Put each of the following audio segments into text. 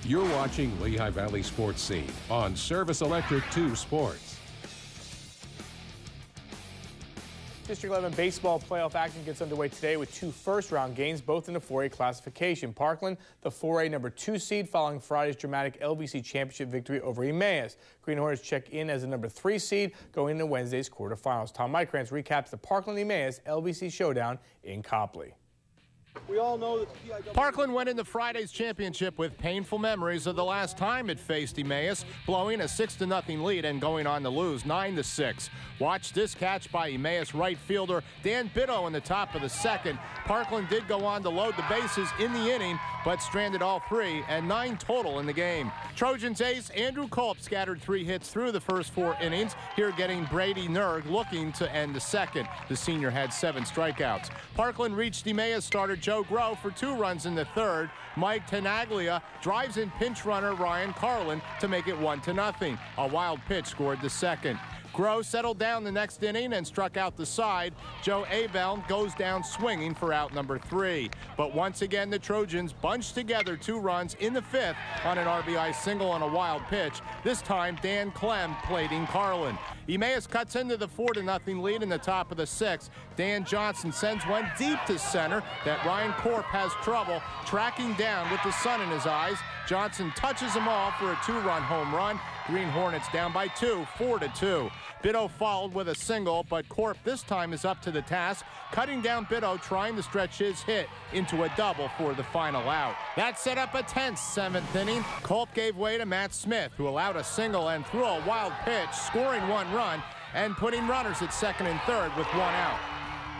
You're watching Lehigh Valley Sports Scene on Service Electric 2 Sports. District 11 baseball playoff action gets underway today with two first-round games, both in the 4A classification. Parkland, the 4A number 2 seed, following Friday's dramatic LVIAC Championship victory over Emmaus. Green Hornets check in as the number 3 seed going into Wednesday's quarterfinals. Tom Mykrantz recaps the Parkland-Emmaus LVIAC showdown in Copley. We all know that Parkland went into Friday's championship with painful memories of the last time it faced Emmaus, blowing a 6-0 lead and going on to lose 9-6. Watch this catch by Emmaus right fielder Dan Bitto in the top of the second. Parkland did go on to load the bases in the inning, but stranded all 3 and 9 total in the game. Trojans ace Andrew Culp scattered 3 hits through the first 4 innings, here getting Brady Nerg looking to end the second. The senior had 7 strikeouts. Parkland reached Emmaus starter Joe Groh for 2 runs in the third. Mike Tenaglia drives in pinch runner Ryan Carlin to make it 1-0. A wild pitch scored the second. Groh settled down the next inning and struck out the side. Joe Abel goes down swinging for out number 3. But once again, the Trojans bunched together 2 runs in the 5th on an RBI single on a wild pitch. This time, Dan Clem plating Carlin. Emmaus cuts into the 4-0 lead in the top of the 6th. Dan Johnson sends one deep to center that Ryan Corp has trouble tracking down with the sun in his eyes. Johnson touches him off for a 2-run home run. Green Hornets down by 2, 4-2. Bitto followed with a single, but Corp this time is up to the task, cutting down Bitto, trying to stretch his hit into a double for the final out. That set up a tense 7th inning. Culp gave way to Matt Smith, who allowed a single and threw a wild pitch, scoring 1 run and putting runners at second and third with 1 out.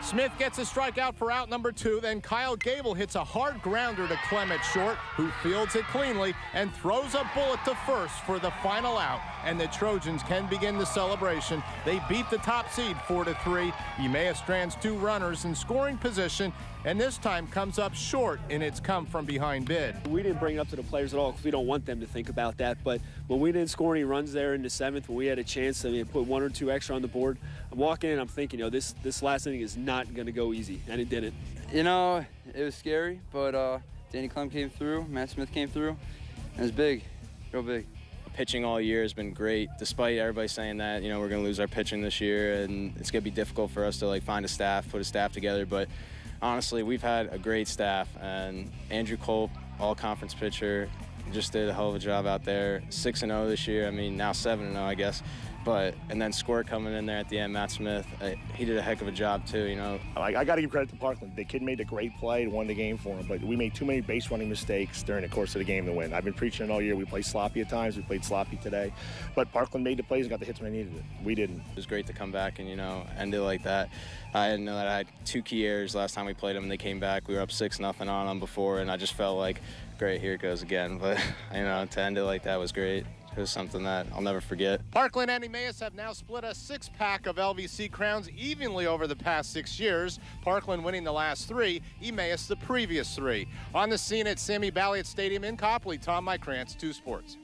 Smith gets a strikeout for out number 2, then Kyle Gable hits a hard grounder to Clem at short, who fields it cleanly and throws a bullet to first for the final out, and the Trojans can begin the celebration. They beat the top seed 4-3. Emmaus strands 2 runners in scoring position, and this time comes up short in its come-from-behind bid. we didn't bring it up to the players at all because we don't want them to think about that. But when we didn't score any runs there in the 7th, when we had a chance to put 1 or 2 extra on the board, I'm walking in, I'm thinking, this last inning is not going to go easy, and it didn't. It was scary, but Danny Clem came through, Matt Smith came through, and it was big, real big. Pitching all year has been great, despite everybody saying that, we're going to lose our pitching this year, and it's going to be difficult for us to find a staff, put a staff together. But honestly, we've had a great staff, and Andrew Culp, all-conference pitcher, just did a hell of a job out there. 6-0 this year. Now 7-0, I guess. And then Squirt coming in there at the end, Matt Smith, he did a heck of a job too, I got to give credit to Parkland. The kid made a great play and won the game for him, but we made too many base running mistakes during the course of the game to win. I've been preaching it all year. We play sloppy at times. We played sloppy today, but Parkland made the plays and got the hits when they needed it. We didn't. It was great to come back and, end it like that. I didn't know that I had 2 key errors last time we played them and they came back. We were up 6-0 on them before, and I just felt like, great, here it goes again. But, to end it like that was great. It was something that I'll never forget. Parkland and Emmaus have now split a 6-pack of LVC crowns evenly over the past 6 years. Parkland winning the last 3, Emmaus the previous 3. On the scene at Sammy Balliet Stadium in Copley, Tom Mykrantz, 2 Sports.